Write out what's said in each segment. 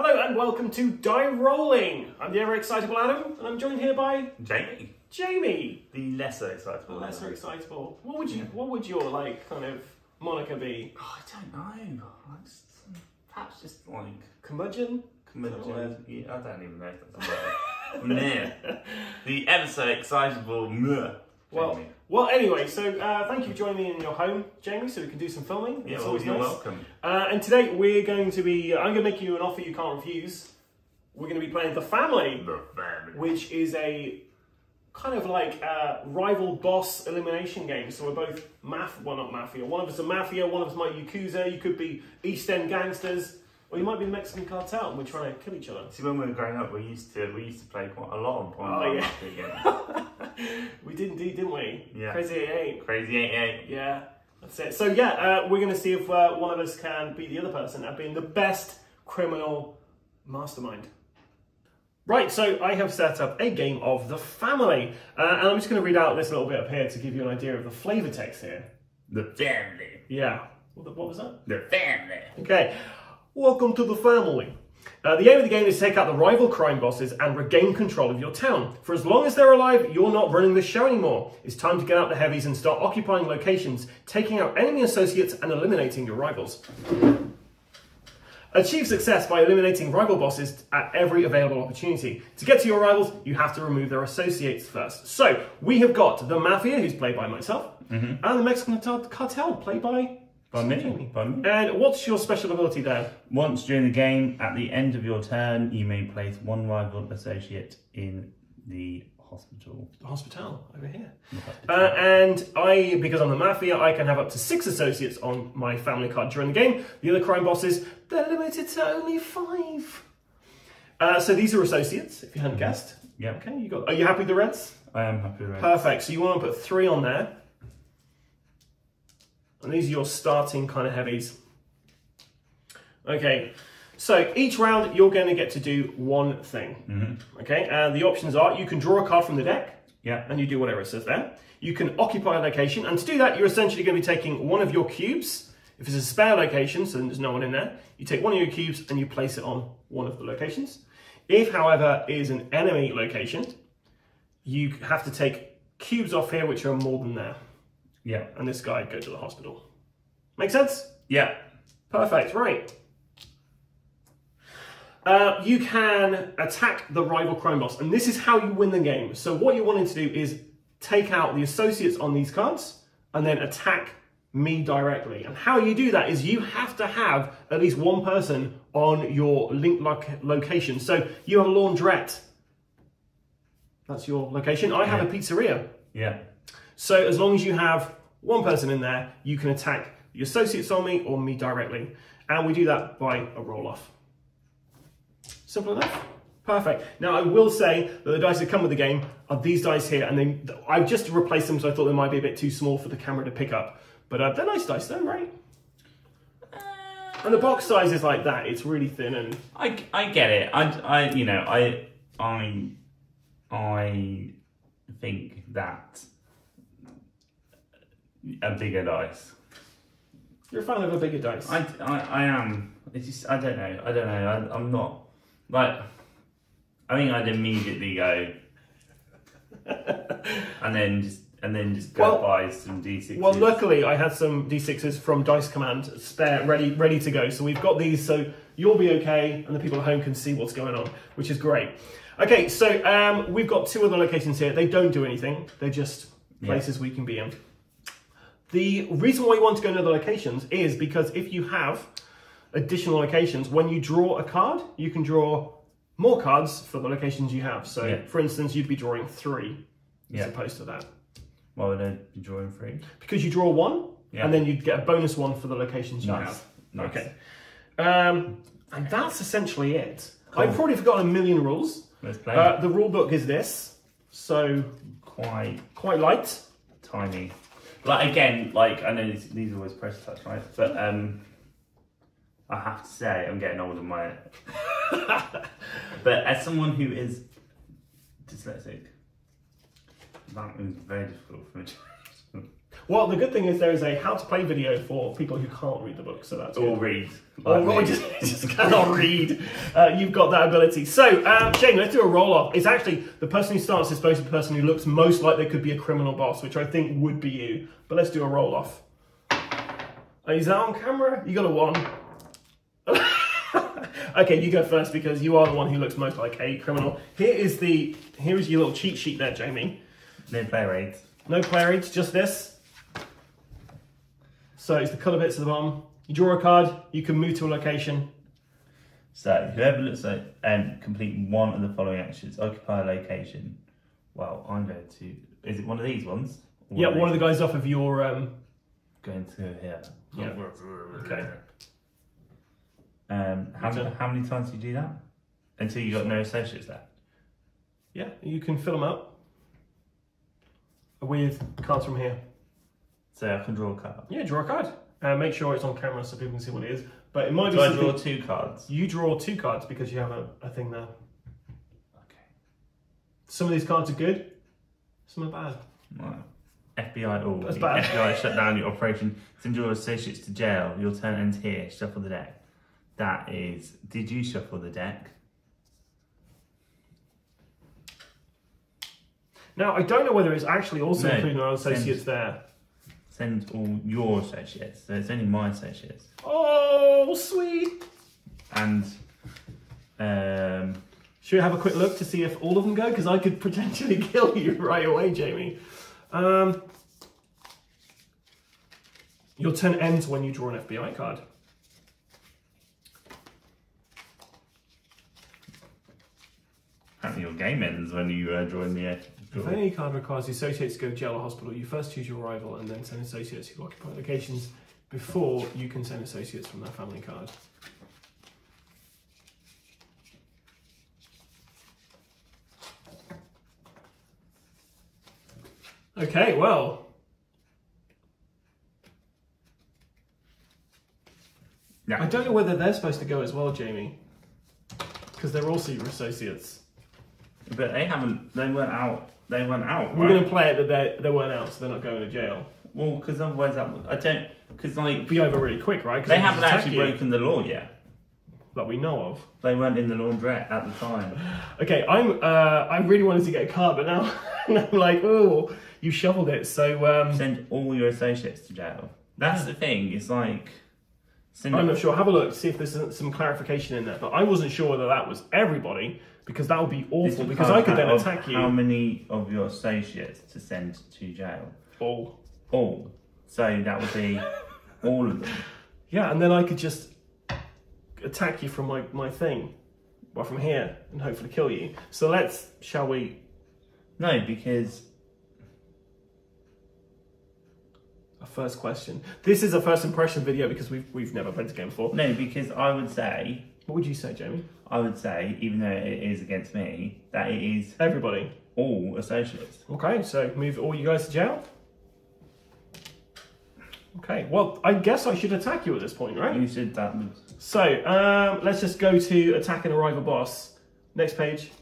Hello and welcome to Die Rollin. I'm the ever-excitable Adam, and I'm joined here by... Jamie. Jamie. The lesser excitable. The lesser excitable. What would your, like, kind of moniker be? Oh, I don't know. Perhaps just like... Curmudgeon? Curmudgeon. Yeah, I don't even know if that's a word. Meh. The ever so excitable meh. Well, anyway, so thank you for joining me in your home, Jamie, so we can do some filming. Yeah, it's always you're nice. welcome. And today we're going to be, I'm going to make you an offer you can't refuse. We're going to be playing The Family, which is a kind of like rival boss elimination game. So we're both not mafia. One of us a mafia, one of us might Yakuza. You could be East End gangsters, or you might be the Mexican cartel, and we're trying to kill each other. See, when we were growing up, we used to play quite a lot on mafia games. We did indeed, didn't we? Yeah. Crazy 88. Crazy 88. Yeah, that's it. So yeah, we're going to see if one of us can beat the other person at being the best criminal mastermind. Right, so I have set up a game of The Family. And I'm just going to read out this little bit up here to give you an idea of the flavour text here. The family. Yeah. What was that? The family. Okay. Welcome to The Family. The aim of the game is to take out the rival crime bosses and regain control of your town. For as long as they're alive, you're not running the show anymore. It's time to get out the heavies and start occupying locations, taking out enemy associates and eliminating your rivals. Achieve success by eliminating rival bosses at every available opportunity. To get to your rivals, you have to remove their associates first. So, we have got the Mafia, who's played by myself, and the Mexican cartel, played by me. And what's your special ability there? Once during the game, at the end of your turn, you may place one rival associate in the hospital. The hospital, over here. And because I'm the Mafia, I can have up to 6 associates on my family card during the game. The other crime bosses, they're limited to only 5. So these are associates, if you hadn't guessed. Yeah. Okay, are you happy with the reds? I am happy with the reds. Perfect, so you want to put 3 on there. And these are your starting kind of heavies. Okay, so each round you're going to get to do one thing. Okay, and the options are you can draw a card from the deck, and you do whatever it says there. You can occupy a location, and to do that, you're essentially going to be taking one of your cubes. If it's a spare location, so there's no one in there, you take one of your cubes and you place it on one of the locations. If, however, it is an enemy location, you have to take cubes off here which are more than there. Yeah. And this guy go to the hospital. Make sense? Yeah. Perfect, right. You can attack the rival crime boss, and this is how you win the game. So what you're wanting to do is take out the associates on these cards, and then attack me directly. And how you do that is you have to have at least one person on your link location. So you have a laundrette. That's your location. I have a pizzeria. Yeah. So as long as you have one person in there, you can attack the associates on me or me directly. And we do that by a roll-off. Simple enough. Perfect. Now I will say that the dice that come with the game are these dice here, and I've just replaced them because I thought they might be a bit too small for the camera to pick up. But they're nice dice though, right? And the box size is like that. It's really thin and... I get it. I think that a bigger dice. You're a fan of a bigger dice. I am. It's just I don't know. I'm not like. I think I'd immediately go, and then just go buy some D6s. Well, luckily I had some D6s from Dice Command spare, ready to go. So we've got these, so you'll be okay, and the people at home can see what's going on, which is great. Okay, so we've got 2 other locations here. They don't do anything. They're just places we can be in. The reason why you want to go to other locations is because if you have additional locations, when you draw a card, you can draw more cards for the locations you have. So, for instance, you'd be drawing 3 as opposed to that. Why would I be drawing 3? Because you draw 1, and then you'd get a bonus 1 for the locations you have. Nice. Okay. And that's essentially it. Cool. I've probably forgotten a million rules. Let's play. The rule book is this. So, quite light. Tiny. Like, again, like, I know these are always press touch, right? But I have to say, I'm getting older, but as someone who is dyslexic, that was very difficult for me. Well, the good thing is there is a how to play video for people who can't read the book, so that's Or good. read. Or just cannot read. You've got that ability. So, Shane, let's do a roll-off. It's actually the person who starts is supposed to be the person who looks most like they could be a criminal boss, which I think would be you. But let's do a roll-off. Is that on camera? You got a 1. Okay, you go first because you are the one who looks most like a criminal. Here is your little cheat sheet there, Jamie. No player aids. No player aids, just this. So it's the colour bits at the bottom. You draw a card, you can move to a location. So whoever looks like complete one of the following actions, occupy a location. Well, I'm going to. Is it one of these ones? Yeah, one of the guys off of your. Going to here. Yeah. Okay. How many times do you do that? Until you got no associates left. Yeah, you can fill them up with cards from here. So I can draw a card. Yeah, draw a card. Make sure it's on camera so people can see what it is. But it might be. Do I draw 2 cards? You draw 2 cards because you have a thing there. Okay. Some of these cards are good. Some are bad. Right. FBI. Oh, That's bad. FBI shut down your operation. Send your associates to jail. Your turn ends here. Shuffle the deck. That is. Did you shuffle the deck? Now I don't know whether it's actually also including our associates there. Send all your associates. So it's only my associates. Oh, sweet. And should we have a quick look to see if all of them go? Because I could potentially kill you right away, Jamie. Your turn ends when you draw an FBI card. apparently your game ends when you join the If any card requires the associates to go to jail or hospital, you first choose your rival and then send associates who occupy locations before you can send associates from their family card. Okay, well. Yeah. I don't know whether they're supposed to go as well, Jamie. Because they're also your associates. But they weren't out. They weren't out, We're right? going to play it that they weren't out, so they're not going to jail. Well, because otherwise because like... It'd be over really quick, right? They haven't actually broken the law yet. That we know of. They weren't in the laundrette at the time. Okay, I really wanted to get a card, but now I'm like, oh, you shoveled it, so... Send all your associates to jail. That's the thing, it's like... I'm not sure. Have a look, see if there's some clarification in there. But I wasn't sure whether that was everybody, because that would be awful, because I could then attack you. How many of your associates to send to jail? All. All. So that would be all of them. Yeah, and then I could just attack you from my thing. Well, from here, and hopefully kill you. So shall we? No, because... First question. This is a first impression video because we've never played this game before. No, because I would say... What would you say, Jamie? I would say, even though it is against me, that it is... Everybody. All associates. Okay, so move all you guys to jail. Okay, well, I guess I should attack you at this point, right? You should that. So, let's just go to attacking a rival boss. Next page.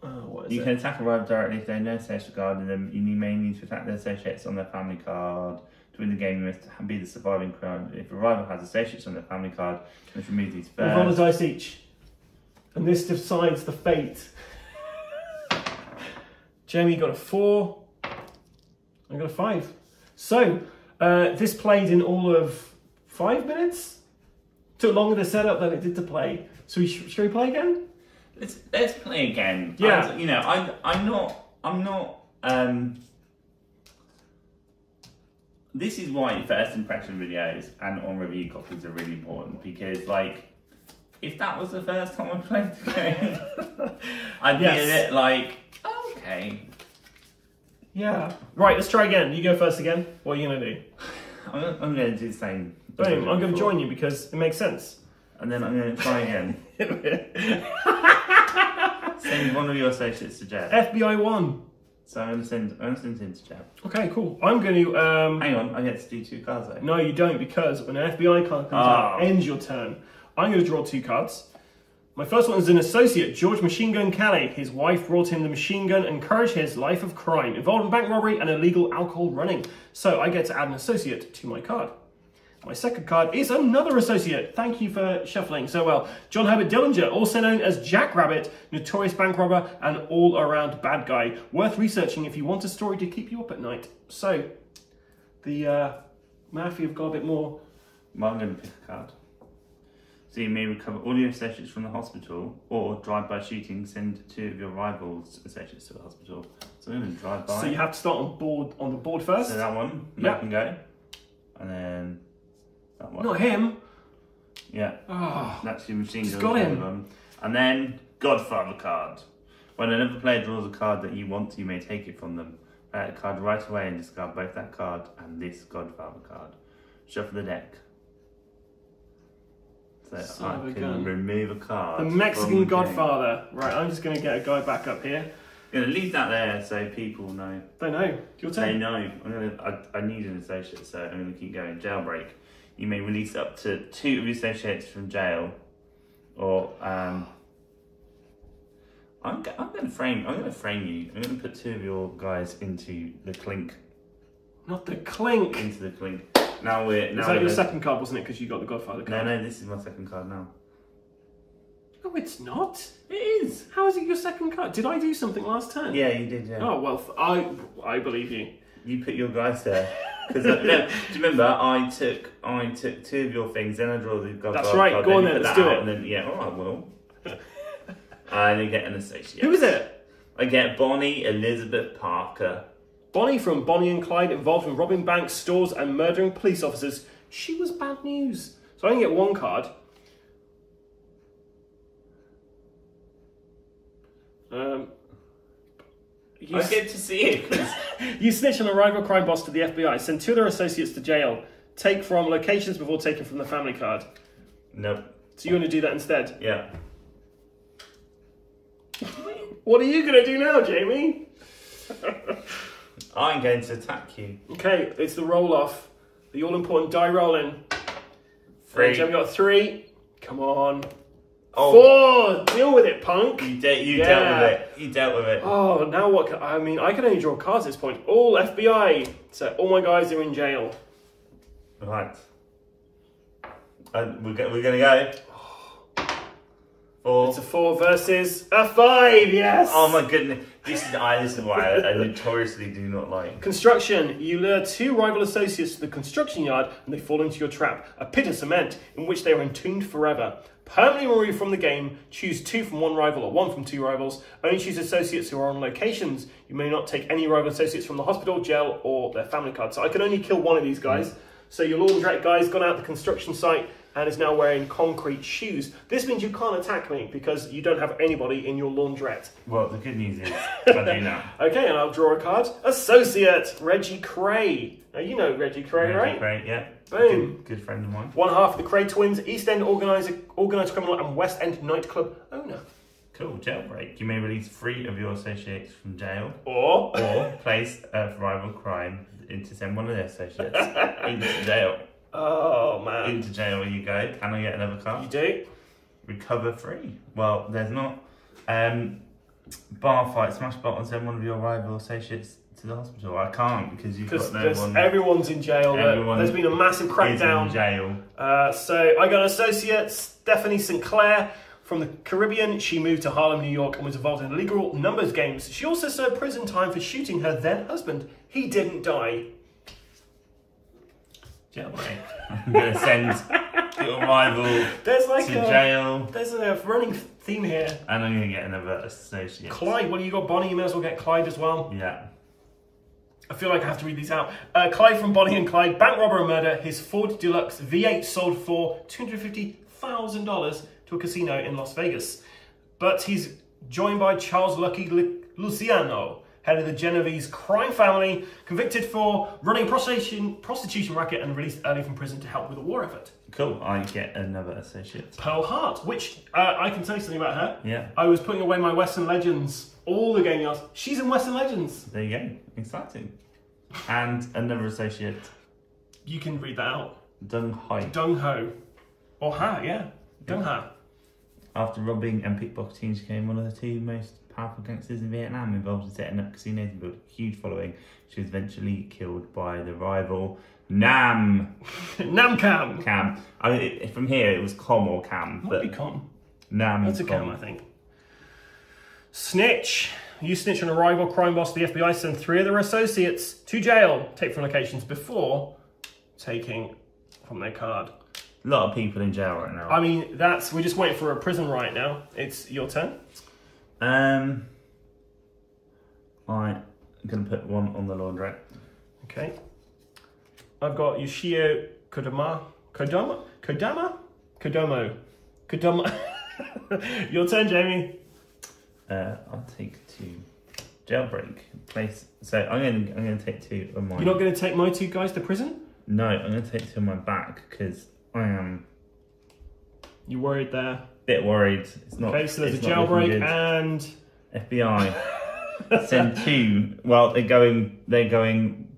What is You can attack a rival directly if they have no associates regarding them. You may need to attack their associates on their family card. To win the game, you must be the surviving crowd. If a rival has associates on their family card, you must remove these first. We'll roll a dice each. And this decides the fate. Jamie got a 4. I got a 5. So, this played in all of 5 minutes? Took longer to set up than it did to play. So, shall we play again? Let's play again. Yeah. I'm not. This is why first impression videos and on review copies are really important, because like, if that was the first time I played the game, I'd be a bit like, okay. Yeah. Right, let's try again. You go first again. What are you going to do? I'm going to do the same. Boom, I'm going to join you because it makes sense. And then I'm going to try again. Send one of your associates to jail. FBI 1. So I'm going to send him to jail. Okay, cool. I'm going to... Hang on, I get to do 2 cards though. No, you don't, because when an FBI card comes out, it ends your turn. I'm going to draw 2 cards. My first one is an associate, George Machine Gun Kelly. His wife brought him the machine gun and encouraged his life of crime, involving bank robbery and illegal alcohol running. So I get to add an associate to my card. My second card is another associate. Thank you for shuffling so well. John Herbert Dillinger, also known as Jack Rabbit, notorious bank robber and all-around bad guy. Worth researching if you want a story to keep you up at night. So, the Mafia have got a bit more. Well, I'm going to pick a card. So you may recover all your associates from the hospital, or drive-by shooting, send 2 of your rivals' associates to the hospital. So I'm going to drive by. So you have to start on the board first. So that one, yeah, can go, and then that one. Not him. Yeah. Oh, that's your machine gun. Got him. And then Godfather card. When another player draws a card that you want to, you may take it from them. Play a card right away and discard both that card and this Godfather card. Shuffle the deck. So I can remove a card. The Mexican Godfather. Right, I'm just going to get a guy back up here. I'm going to leave that there so people know. They know. Your turn. They know. I need an associate, so I'm going to keep going. Jailbreak. You may release up to 2 of your associates from jail, or I'm going to frame you. I'm going to put 2 of your guys into the clink. Not the clink. Into the clink. Now is that your second card, wasn't it? Because you got the Godfather card. No, this is my second card now. No, it's not. It is. How is it your second card? Did I do something last turn? Yeah, you did. Yeah. Oh well, I believe you. You put your guys there. Because no, do you remember I took 2 of your things, then I draw the Godfather. That's right. Card, go on then. Let's do it. And then all right, well. And you get an associate. Who is it? I get Bonnie Elizabeth Parker. Bonnie from Bonnie and Clyde, involved in robbing banks, stores and murdering police officers. She was bad news. So I only get 1 card. I get to see it. You snitch on a rival crime boss to the FBI. Send 2 of their associates to jail. Take from locations before taking from the family card. Nope. So you want to do that instead? Yeah. What are you going to do now, Jamie? I'm going to attack you. Okay, it's the roll-off. The all-important Die Rollin. 3. Jamie got 3. Come on. Oh. 4! Deal with it, punk. You dealt with it. You dealt with it. Oh, now what? I mean, I can only draw cards at this point. All FBI. So all my guys are in jail. Right. We're going to go. 4. It's a 4 versus a 5, yes! Oh my goodness. This is why I notoriously do not like. Construction. You lure 2 rival associates to the construction yard and they fall into your trap. A pit of cement in which they are entombed forever. Permanently removed from the game. Choose 2 from 1 rival or 1 from 2 rivals. Only choose associates who are on locations. You may not take any rival associates from the hospital, jail or their family card. So I can only kill 1 of these guys. So your laundrette guy's gone out the construction site and is now wearing concrete shoes. This means you can't attack me because you don't have anybody in your laundrette. Well, the good news is I do now. Okay, and I'll draw a card. Associate, Reggie Cray. Now you know Reggie Cray, right? Cray, yeah. Boom. Good friend of mine. 1/2 of the Cray twins, East End organised criminal and West End nightclub owner. Cool, jailbreak. You may release 3 of your associates from jail. Or place a rival crime to send 1 of their associates into jail. Oh, man. Into jail you go. Can I get another card? You do. Recover 3. Well, there's not. Bar fight, smash bottom, send 1 of your rival associates to the hospital. I can't because you've got no one. Everyone's in jail. There's been a massive crackdown. In jail. So I got an associate, Stephanie Sinclair. From the Caribbean, she moved to Harlem, New York and was involved in illegal numbers games. She also served prison time for shooting her then husband. He didn't die. Jailbreak. I'm going to send your rival to jail. There's a running theme here. And I'm going to get another associate. Clyde, well, you got Bonnie, you may as well get Clyde as well. Yeah. I feel like I have to read these out. Clyde from Bonnie and Clyde, bank robber and murder. His Ford Deluxe V8 sold for $250,000 to a casino in Las Vegas. But he's joined by Charles Lucky Luciano, head of the Genovese crime family, convicted for running a prostitution racket and released early from prison to help with the war effort. Cool, I get another associate. Pearl Hart, which I can tell you something about her. Yeah. I was putting away my Western Legends, all the gaming arts. She's in Western Legends. There you go, exciting. And another associate. You can read that out. Dung Hai. Dung Ho. Or Ha, yeah. Dung Ha. After robbing and pickpocketing, she became one of the 2 most powerful gangsters in Vietnam, involved in setting up casinos and built a huge following. She was eventually killed by the rival Nam. Nam Cam. Cam. From here, it was Com or Cam. Might be Com. Nam. That's a Cam, I think. Snitch. You snitch on a rival crime boss. The FBI send 3 of their associates to jail. Take from locations before taking from their card. A lot of people in jail right now. I mean, we're just waiting for a prison right now. It's your turn. I'm going to put 1 on the laundrette. Okay. I've got Yoshio Kodomo. Your turn, Jamie. I'll take 2. Jailbreak. Place. So I'm going to take 2 of mine. You're not going to take my 2 guys to prison? No, I'm going to take 2 on my back because I am. You worried there? Bit worried. It's not. Okay, so there's a jailbreak and FBI. Send 2. Well, they're going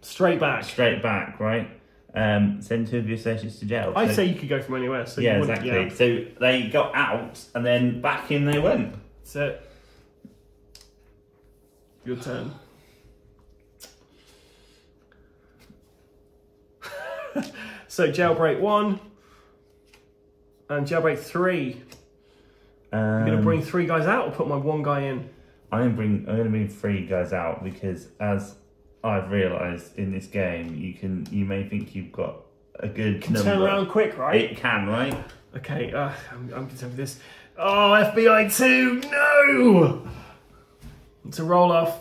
straight back. Straight back, right? Send 2 of your associates to jail. I'd say you could go from anywhere. So yeah, exactly. Yeah. So they got out and then back in they went. That's it. Your turn. So jailbreak 1 and jailbreak 3. I'm going to bring 3 guys out or put my 1 guy in? I'm going to bring 3 guys out because as I've realised in this game, you may think you've got a good number. Turn around quick, right? It can, right? Okay, I'm concerned with this. Oh, FBI 2, no! It's a roll off.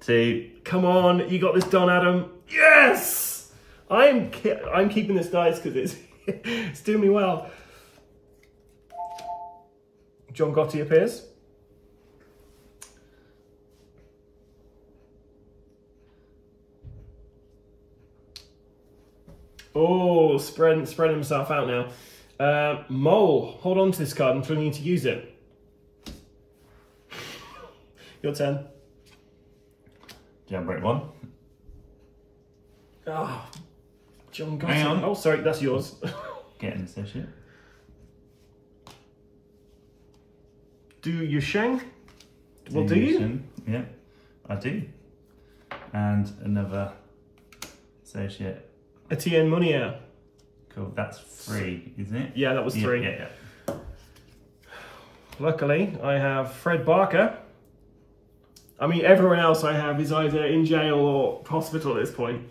2. Come on, you got this done, Adam. Yes! I'm keeping this dice because it's doing me well. John Gotti appears. Oh, spreading himself out now. Mole, hold on to this card until you need to use it. Your turn. Jailbreak 1. Oh, John Gotti. Hang on. Oh, sorry, that's yours. Get an associate. Do you Sheng? Well, do you? Sheng? Yeah, I do. And another associate. Etienne Munier. Cool, that's 3, isn't it? Yeah, that was 3. Yeah. Luckily, I have Fred Barker. I mean, everyone else I have is either in jail or hospital at this point.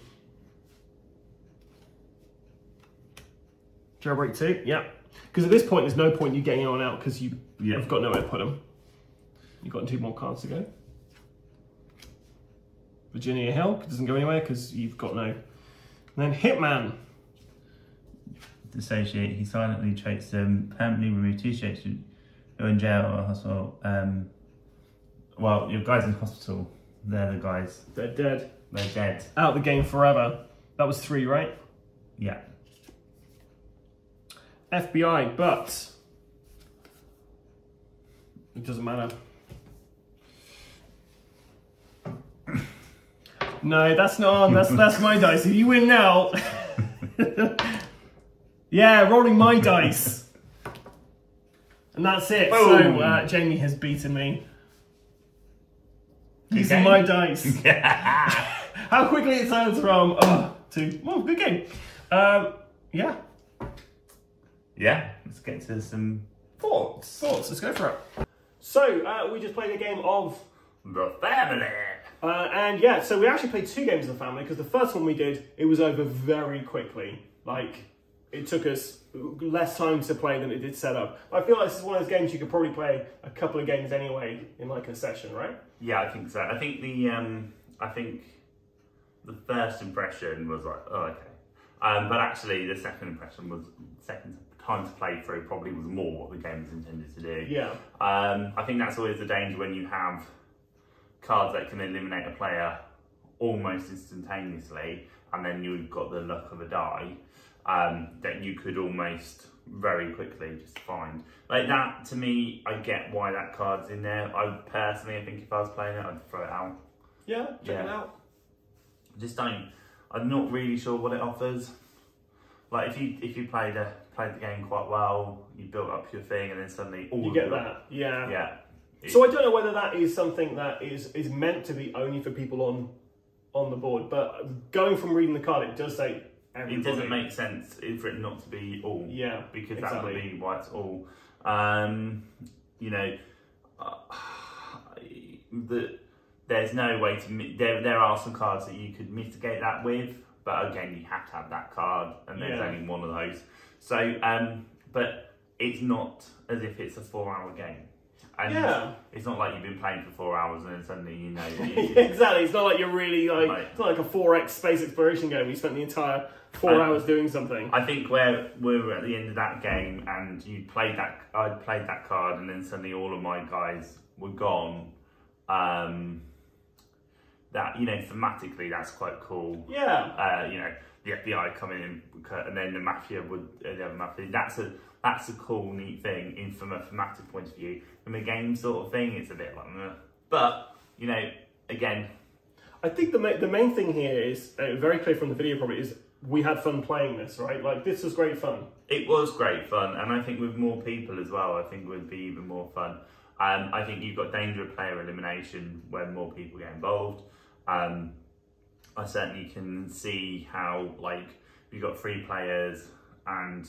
Jailbreak 2, yeah. Because at this point, there's no point you getting anyone out because you've got nowhere to put them. You've got 2 more cards to go. Virginia Hill doesn't go anywhere because you've got no. And then Hitman. Dissociate, he silently traits them, permanently remove 2 states who are in jail or hospital. Well, your guys in hospital, they're the guys. They're dead. They're dead. Out the game forever. That was 3, right? Yeah. FBI, but it doesn't matter. No, that's not on. That's my dice. If you win now, yeah, rolling my dice, and that's it. Boom. So Jamie has beaten me. Using my dice. How quickly it turns from to good game. Yeah. Yeah, let's get to some thoughts. Let's go for it. So we just played a game of The Family. And yeah, so we actually played 2 games of the family because the first one we did, it was over very quickly. Like, it took us less time to play than it did set up. I feel like this is one of those games you could probably play a couple of games anyway in like a session, right? Yeah, I think so. I think the first impression was like, oh, okay. But actually the second time to play through probably was more what the game was intended to do. Yeah. I think that's always the danger when you have cards that can eliminate a player almost instantaneously, and then you've got the luck of a die that you could almost very quickly just find. Like that, to me, I get why that card's in there. I personally think if I was playing it, I'd throw it out. Yeah, check it out. I'm not really sure what it offers. like if you played the game quite well, you built up your thing, and then suddenly you get that. Yeah. Yeah. So I don't know whether that is something that is meant to be only for people on the board, but going from reading the card, it does say everybody. It doesn't make sense for it not to be all. Yeah, because exactly. that would be why it's all. You know, there's no way to. There are some cards that you could mitigate that with, but again, you have to have that card, and there's only one of those. So, but it's not as if it's a 4-hour game. And it's not like you've been playing for 4 hours and then suddenly you know. Exactly, it's not like you're really like it's not like a 4X space exploration game. You spent the entire 4 hours doing something. I think where we were at the end of that game and you played that, I'd played that card, and then suddenly all of my guys were gone. That, you know, thematically that's quite cool. Yeah. You know, the FBI coming in, and then the mafia would, the other mafia. That's a cool, neat thing from a thematic point of view. From a game sort of thing, it's a bit like, but you know, again, I think the main thing here is very clear from the video. Probably is we had fun playing this, right? Like this was great fun. It was great fun, and I think with more people as well, I think it would be even more fun. I think you've got danger of player elimination when more people get involved. I certainly can see how, like, you've got 3 players and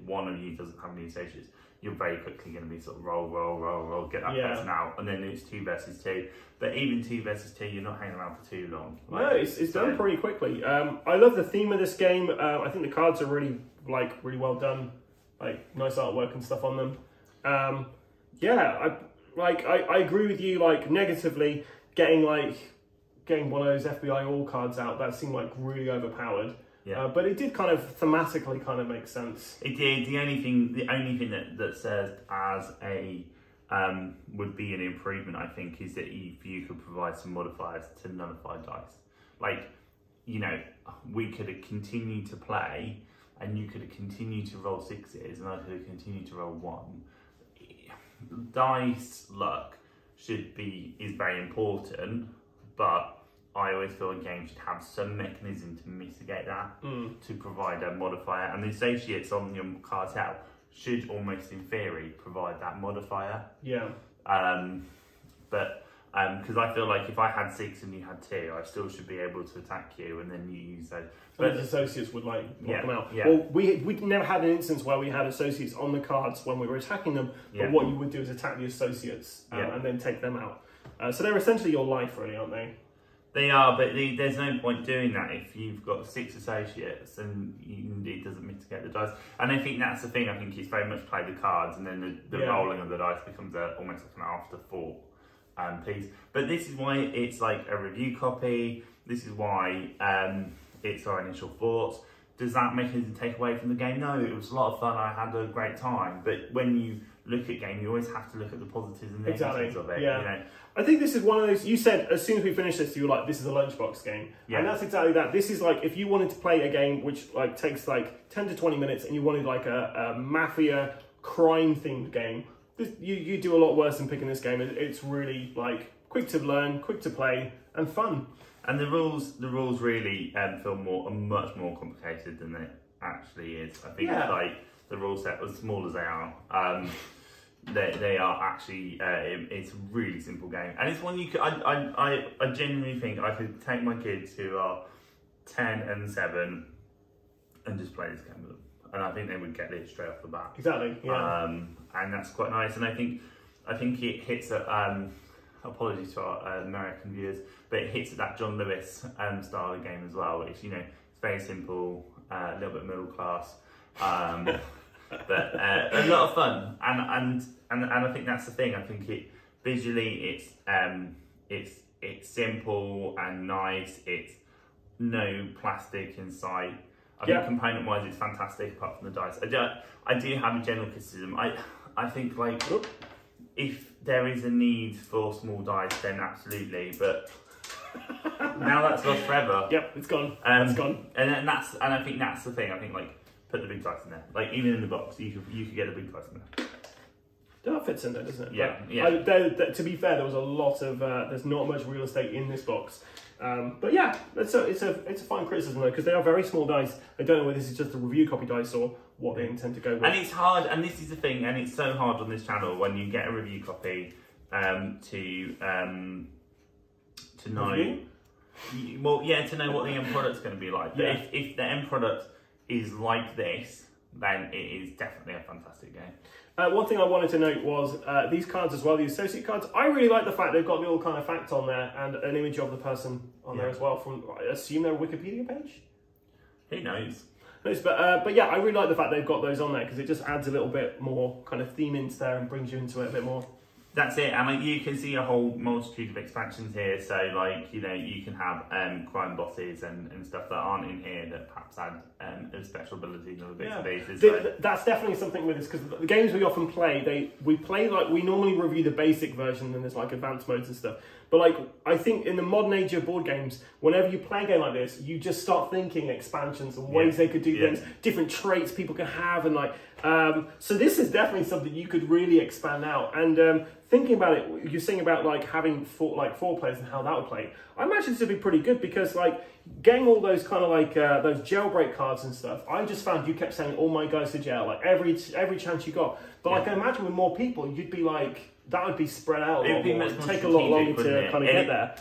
one of you doesn't have any associates, you're very quickly going to be sort of roll, get that person out, and then it's 2 versus 2. But even 2 versus 2, you're not hanging around for too long. Like, no, it's done pretty quickly. I love the theme of this game. I think the cards are really well done, like nice artwork and stuff on them. I agree with you. Like negatively, getting one of those FBI all cards out, that seemed like really overpowered. Yeah. But it did kind of thematically kind of make sense. It did. The only thing that serves as a would be an improvement, I think, is that if you could provide some modifiers to nullify dice. Like, you know, we could have continued to play, and you could have continued to roll 6s, and I could have continued to roll 1. Dice luck is very important, but I always feel a game should have some mechanism to mitigate that, to provide a modifier, and the associates on your cartel should almost in theory provide that modifier. Yeah. But because I feel like if I had 6 and you had 2, I still should be able to attack you, and then you use those. But the associates would knock them out. Yeah. Well, we never had an instance where we had associates on the cards when we were attacking them. But what you would do is attack the associates and then take them out. So they're essentially your life, really, aren't they? They are, but there's no point doing that if you've got 6 associates and it doesn't mitigate the dice. And I think that's the thing. I think it's very much play the cards, and then the rolling of the dice becomes almost like an afterthought piece. But this is why it's like a review copy. This is why it's our initial thoughts. Does that mechanism take away from the game? No, it was a lot of fun. I had a great time. But when you look at game, you always have to look at the positives and negatives of it. Yeah. You know? I think this is one of those, you said as soon as we finished this, you were like, this is a lunchbox game. Yeah. And that's exactly that. This is like, if you wanted to play a game which like takes like 10 to 20 minutes and you wanted like a mafia crime themed game, you do a lot worse than picking this game. It's really like quick to learn, quick to play, and fun. And the rules really feel much more complicated than it actually is. I think it's like the rule set, as small as they are, they are actually it's a really simple game, and it's one you could. I genuinely think I could take my kids who are 10 and 7 and just play this game with them, and I think they would get it straight off the bat. Exactly. Yeah. And that's quite nice, and I think it hits at. Apologies to our American viewers, but it hits at that John Lewis style of game as well, which, you know, it's very simple, a little bit middle class, but a lot of fun, and I think that's the thing. I think visually it's simple and nice. It's no plastic inside. I think component wise it's fantastic apart from the dice. I do have a general criticism. I think like if there is a need for small dice, then absolutely, but now that's lost forever. Yep, it's gone. It's gone. And I think that's the thing. I think like put the big dice in there. Like even in the box, you could get the big dice in there. That fits in there, doesn't it? Yeah, but yeah. To be fair, there was a lot of there's not much real estate in this box. But yeah, it's a fine criticism though, because they are very small dice. I don't know whether this is just a review copy dice or what they intend to go with. And it's hard, and this is the thing, and it's so hard on this channel when you get a review copy to know. Well, yeah, to know what the end product's going to be like. But Yeah. if the end product is like this, then it is definitely a fantastic game. One thing I wanted to note was these cards as well, the associate cards. I really like the fact they've got the little kind of fact on there and an image of the person on there as well. From I assume their Wikipedia page. Who knows? But yeah, I really like the fact they've got those on there because it just adds a little bit more kind of theme into there and brings you into it a bit more. That's it, and like, you can see a whole multitude of expansions here. So, like, you know, you can have crime bosses and stuff that aren't in here that perhaps add a special ability and other bits and pieces. That's definitely something with this because the games we often play, we normally review the basic version and there's like advanced modes and stuff. But like, I think in the modern age of board games, whenever you play a game like this, you just start thinking expansions and ways they could do things, different traits people can have, and like, so this is definitely something you could really expand out. And thinking about it, you're saying about like having four players and how that would play. I imagine this would be pretty good because like getting all those kind of like those jailbreak cards and stuff. I just found you kept saying all my guys to jail like every chance you got. But I can imagine with more people, you'd be like. That would be spread out a lot more. It would take a lot longer to kind of get there.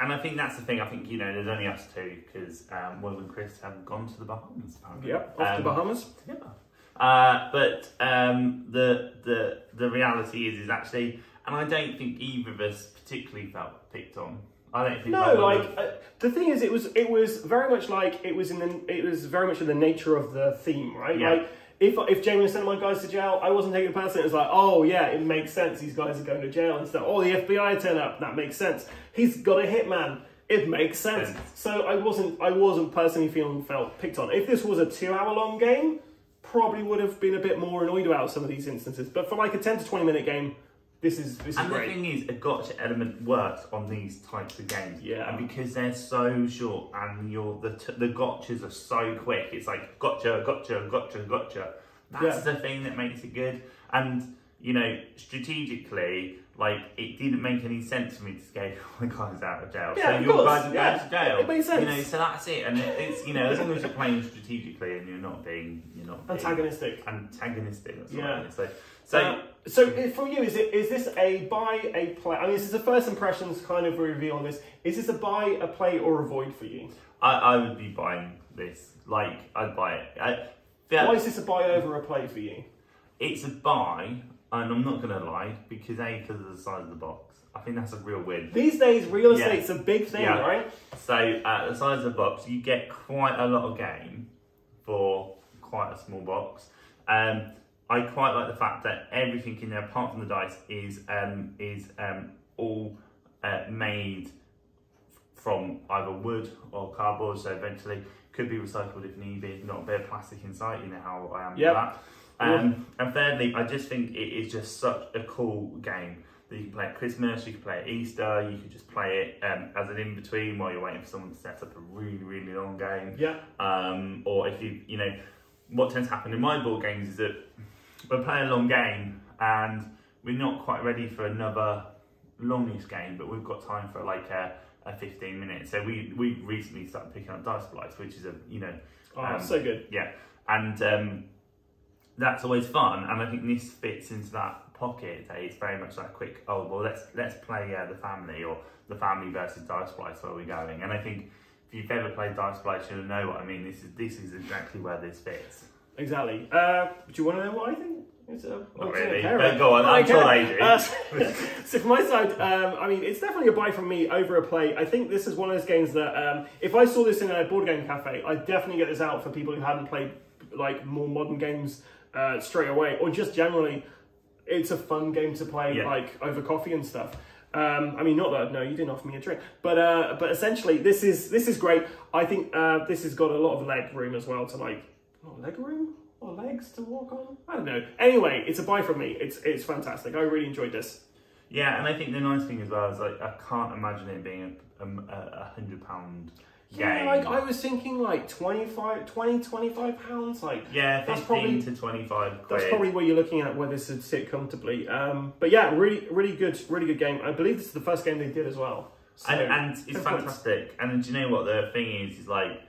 And I think that's the thing. I think, you know, there's only us two because Will and Chris have gone to the Bahamas. Yep, off to the Bahamas. Together. But the reality is actually, and I don't think either of us particularly felt picked on. I don't think. No, like the thing is, it was very much like it was very much in the nature of the theme, right? Yeah. Like, if Jamie sent my guys to jail, I wasn't taking it personally. It was like, oh yeah, it makes sense. These guys are going to jail and stuff. Oh, the FBI turn up. That makes sense. He's got a hitman. It makes sense. So I wasn't personally felt picked on. If this was a 2-hour-long game, probably would have been a bit more annoyed about some of these instances. But for like a 10 to 20 minute game, this is great. And the thing is, a gotcha element works on these types of games. Yeah. And because they're so short and the gotchas are so quick, it's like gotcha, gotcha, gotcha, gotcha. That's the thing that makes it good. And, you know, strategically, like, it didn't make any sense for me to escape all the guys out of jail. Yeah, so your guys are going to jail. It makes sense. You know, so that's it. And it's, you know, as long as you're playing strategically and you're not being antagonistic. That's right. So from you, is this a buy, a play? I mean, this is the first impressions kind of reveal on this. Is this a buy, a play, or avoid for you? I would be buying this. Like, I'd buy it. Why is this a buy over a play for you? It's a buy, and I'm not going to lie, because of the size of the box. I think that's a real win. These days, real estate's a big thing, right? So, the size of the box, you get quite a lot of game for quite a small box. I quite like the fact that everything in there, apart from the dice, is all made from either wood or cardboard. So eventually, could be recycled if need be. Not a bit of plastic inside. You know how I am with that. And thirdly, I just think it is just such a cool game that you can play at Christmas, you can play at Easter, you can just play it as an in between while you're waiting for someone to set up a really, really long game. Yeah. Or if you know, what tends to happen in my board games is that we're playing a long game and we're not quite ready for another longish game, but we've got time for like a 15 minutes. So we recently started picking up Dice Splice, which is so good. Yeah, and that's always fun. And I think this fits into that pocket. It's very much like quick. Oh well, let's play the family or the family versus Dice Splice. Where we're going, and I think if you've ever played Dice Splice, you'll know what I mean. This is exactly where this fits. Exactly. Do you want to know what I think? Not really. Go on, I'm sure they do. So from my side, I mean, it's definitely a buy from me over a play. I think this is one of those games that if I saw this in a board game cafe, I'd definitely get this out for people who hadn't played like more modern games straight away, or just generally, it's a fun game to play like over coffee and stuff. I mean, not that no, you didn't offer me a drink, but essentially, this is great. I think this has got a lot of leg room as well to like. Not leg room or legs to walk on? I don't know. Anyway, it's a buy from me. It's fantastic. I really enjoyed this. Yeah, and I think the nice thing as well is like I can't imagine it being a £100. Yeah, like I was thinking like 25 £25. Like yeah, 15 that's probably, to 25 quid. That's probably what you're looking at where this would sit comfortably. But yeah, really good game. I believe this is the first game they did as well. So, and it's fantastic. And do you know what the thing is like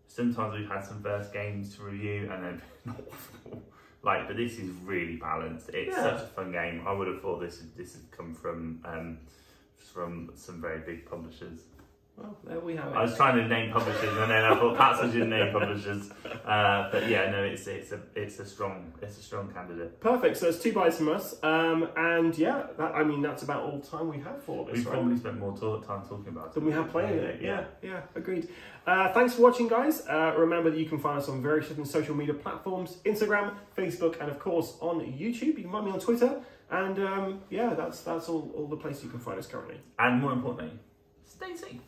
sometimes we've had some first games to review and they're not awful. Like, but this is really balanced. It's such a fun game. I would have thought this had come from some very big publishers. Well, there we have it. I was trying to name publishers, and then I thought perhaps I shouldn't name publishers. But yeah, no, it's a strong candidate. Perfect. So it's 2 buys from us, and yeah, that's about all the time we have for this. We've probably spent more time talking about it than we have playing it. Yeah, agreed. Thanks for watching, guys. Remember that you can find us on various different social media platforms: Instagram, Facebook, and of course on YouTube. You can find me on Twitter, and yeah, that's all the places you can find us currently. And more importantly, stay safe.